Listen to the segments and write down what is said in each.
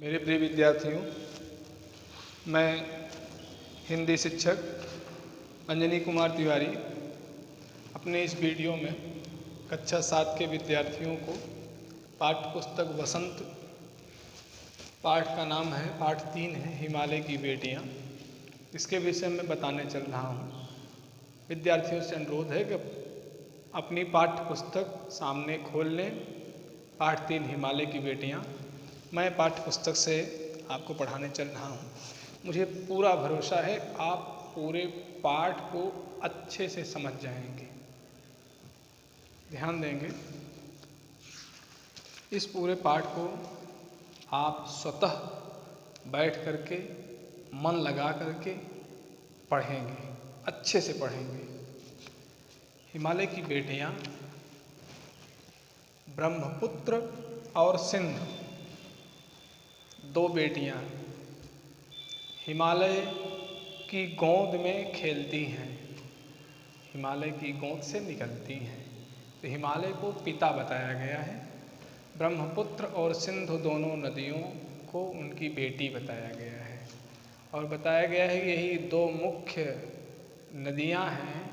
मेरे प्रिय विद्यार्थियों, मैं हिंदी शिक्षक अंजनी कुमार तिवारी अपने इस वीडियो में कक्षा 7 के विद्यार्थियों को पाठ्य पुस्तक वसंत पाठ का नाम है, पाठ 3 है हिमालय की बेटियां। इसके विषय में बताने चल रहा हूँ। विद्यार्थियों से अनुरोध है कि अपनी पाठ्य पुस्तक सामने खोल लें। पाठ 3 हिमालय की बेटियां। मैं पाठ्य पुस्तक से आपको पढ़ाने चल रहा हूँ। मुझे पूरा भरोसा है आप पूरे पाठ को अच्छे से समझ जाएंगे। ध्यान देंगे। इस पूरे पाठ को आप स्वतः बैठ करके मन लगा करके पढ़ेंगे, अच्छे से पढ़ेंगे। हिमालय की बेटियां ब्रह्मपुत्र और सिंधु, दो बेटियां हिमालय की गोद में खेलती हैं, हिमालय की गोद से निकलती हैं। तो हिमालय को पिता बताया गया है। ब्रह्मपुत्र और सिंधु दोनों नदियों को उनकी बेटी बताया गया है। और बताया गया है कि यही दो मुख्य नदियां हैं।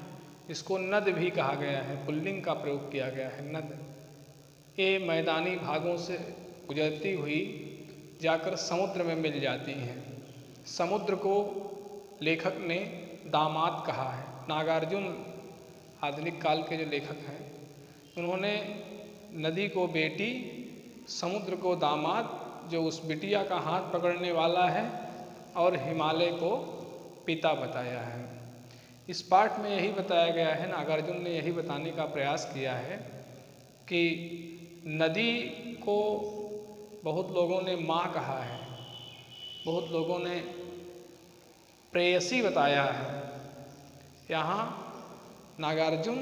इसको नद भी कहा गया है, पुल्लिंग का प्रयोग किया गया है, नद। ये मैदानी भागों से गुजरती हुई जाकर समुद्र में मिल जाती हैं। समुद्र को लेखक ने दामाद कहा है। नागार्जुन आधुनिक काल के जो लेखक हैं, उन्होंने नदी को बेटी, समुद्र को दामाद, जो उस बिटिया का हाथ पकड़ने वाला है, और हिमालय को पिता बताया है। इस पाठ में यही बताया गया है, नागार्जुन ने यही बताने का प्रयास किया है कि नदी को बहुत लोगों ने माँ कहा है, बहुत लोगों ने प्रेयसी बताया है। यहाँ नागार्जुन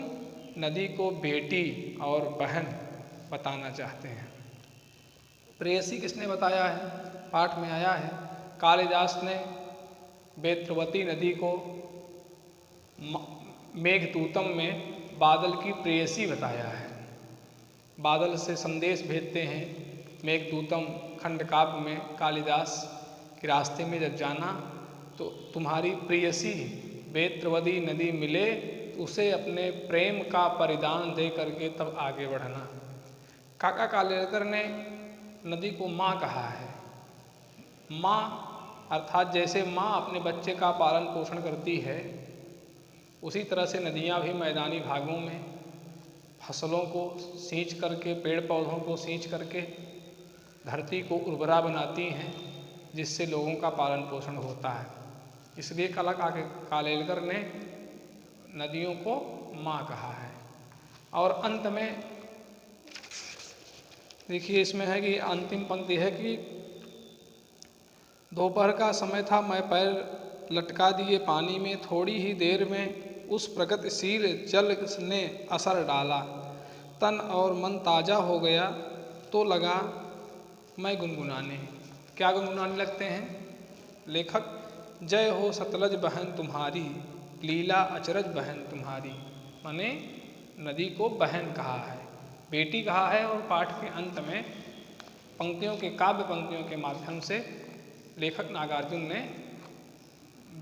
नदी को बेटी और बहन बताना चाहते हैं। प्रेयसी किसने बताया है? पाठ में आया है, कालिदास ने वेत्रवती नदी को मेघदूतम में बादल की प्रेयसी बताया है। बादल से संदेश भेजते हैं। मेघदूतम खंड काव्य में कालिदास के रास्ते में जब जाना तो तुम्हारी प्रेयसी वेत्रवती नदी मिले तो उसे अपने प्रेम का परिदान दे करके तब आगे बढ़ना। काका कालेलकर ने नदी को माँ कहा है। माँ अर्थात जैसे माँ अपने बच्चे का पालन पोषण करती है, उसी तरह से नदियाँ भी मैदानी भागों में फसलों को सींच करके, पेड़ पौधों को सींच करके धरती को उर्वरा बनाती हैं, जिससे लोगों का पालन पोषण होता है। इसलिए कालेलकर ने नदियों को माँ कहा है। और अंत में देखिए, इसमें है कि अंतिम पंक्ति है कि दोपहर का समय था, मैं पैर लटका दिए पानी में, थोड़ी ही देर में उस प्रगतिशील जल ने असर डाला, तन और मन ताजा हो गया, तो लगा मैं गुनगुनाने। क्या गुनगुनाने लगते हैं लेखक? जय हो सतलज बहन तुम्हारी, लीला अचरज बहन तुम्हारी। माने नदी को बहन कहा है, बेटी कहा है। और पाठ के अंत में पंक्तियों के, काव्य पंक्तियों के माध्यम से लेखक नागार्जुन ने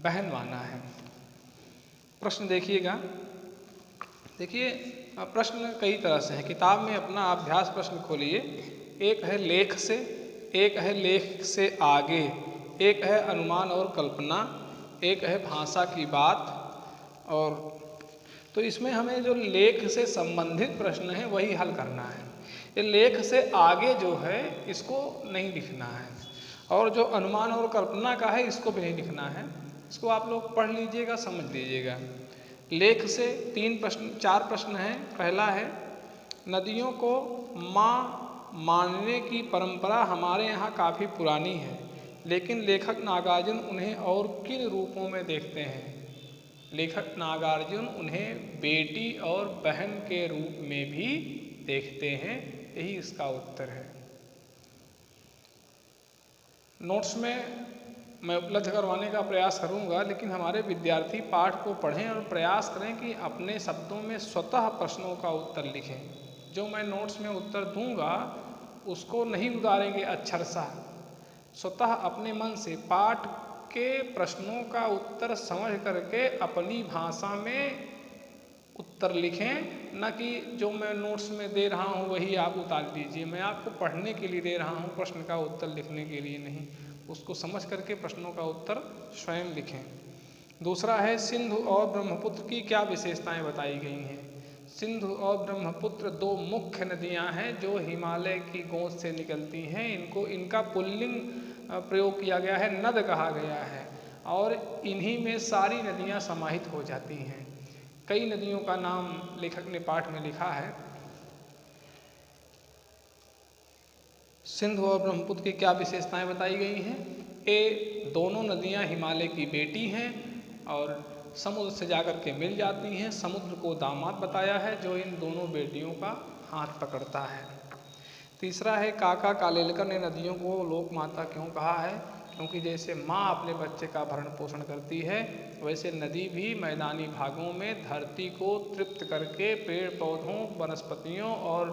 बहन माना है। प्रश्न देखिएगा। देखिए, प्रश्न कई तरह से हैं। किताब में अपना अभ्यास प्रश्न खोलिए। एक है लेख से, एक है लेख से आगे, एक है अनुमान और कल्पना, एक है भाषा की बात। और तो इसमें हमें जो लेख से संबंधित प्रश्न है वही हल करना है। ये लेख से आगे जो है इसको नहीं लिखना है, और जो अनुमान और कल्पना का है इसको भी नहीं लिखना है। इसको आप लोग पढ़ लीजिएगा, समझ लीजिएगा। लेख से 4 प्रश्न हैं। पहला है, नदियों को माँ मानने की परंपरा हमारे यहाँ काफ़ी पुरानी है, लेकिन लेखक नागार्जुन उन्हें और किन रूपों में देखते हैं? लेखक नागार्जुन उन्हें बेटी और बहन के रूप में भी देखते हैं। यही इसका उत्तर है। नोट्स में मैं उपलब्ध करवाने का प्रयास करूंगा, लेकिन हमारे विद्यार्थी पाठ को पढ़ें और प्रयास करें कि अपने शब्दों में स्वतः प्रश्नों का उत्तर लिखें। जो मैं नोट्स में उत्तर दूंगा उसको नहीं उतारेंगे अक्षरशः, स्वतः अपने मन से पाठ के प्रश्नों का उत्तर समझ करके अपनी भाषा में उत्तर लिखें, न कि जो मैं नोट्स में दे रहा हूँ वही आप उतार लीजिए। मैं आपको पढ़ने के लिए दे रहा हूँ, प्रश्न का उत्तर लिखने के लिए नहीं। उसको समझ करके प्रश्नों का उत्तर स्वयं लिखें। दूसरा है सिंधु और ब्रह्मपुत्र की क्या विशेषताएं बताई गई हैं। सिंधु और ब्रह्मपुत्र दो मुख्य नदियां हैं जो हिमालय की गोद से निकलती हैं। इनका पुल्लिंग प्रयोग किया गया है, नद कहा गया है, और इन्हीं में सारी नदियां समाहित हो जाती हैं। कई नदियों का नाम लेखक ने पाठ में लिखा है। सिंधु और ब्रह्मपुत्र की क्या विशेषताएं बताई गई हैं। ये दोनों नदियां हिमालय की बेटी हैं और समुद्र से जाकर के मिल जाती हैं। समुद्र को दामाद बताया है जो इन दोनों बेटियों का हाथ पकड़ता है। तीसरा है काका कालेलकर ने नदियों को लोक माता क्यों कहा है। क्योंकि जैसे माँ अपने बच्चे का भरण पोषण करती है, वैसे नदी भी मैदानी भागों में धरती को तृप्त करके पेड़ पौधों, वनस्पतियों और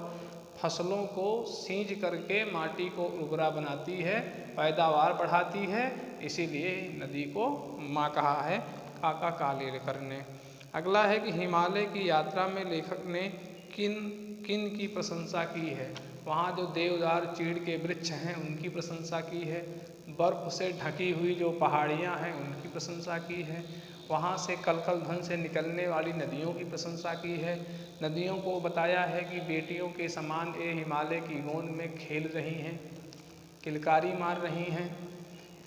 फसलों को सींच करके माटी को उर्वरा बनाती है, पैदावार बढ़ाती है। इसीलिए नदी को माँ कहा है काका कालेलकर ने। अगला है कि हिमालय की यात्रा में लेखक ने किन किन की प्रशंसा की है। वहाँ जो देवदार चीड़ के वृक्ष हैं उनकी प्रशंसा की है। बर्फ़ से ढकी हुई जो पहाड़ियाँ हैं उनकी प्रशंसा की है। वहाँ से कलकल ध्वनि से निकलने वाली नदियों की प्रशंसा की है। नदियों को बताया है कि बेटियों के समान ये हिमालय की गोंद में खेल रही हैं, किलकारी मार रही हैं।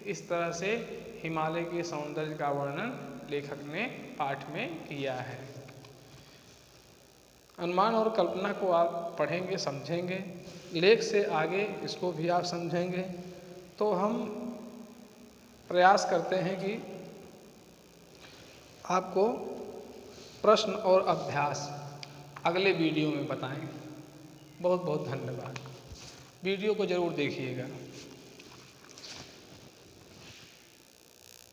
इस तरह से हिमालय के सौंदर्य का वर्णन लेखक ने पाठ में किया है। अनुमान और कल्पना को आप पढ़ेंगे, समझेंगे, लेख से आगे इसको भी आप समझेंगे, तो हम प्रयास करते हैं कि आपको प्रश्न और अभ्यास अगले वीडियो में बताएं। बहुत बहुत धन्यवाद। वीडियो को ज़रूर देखिएगा।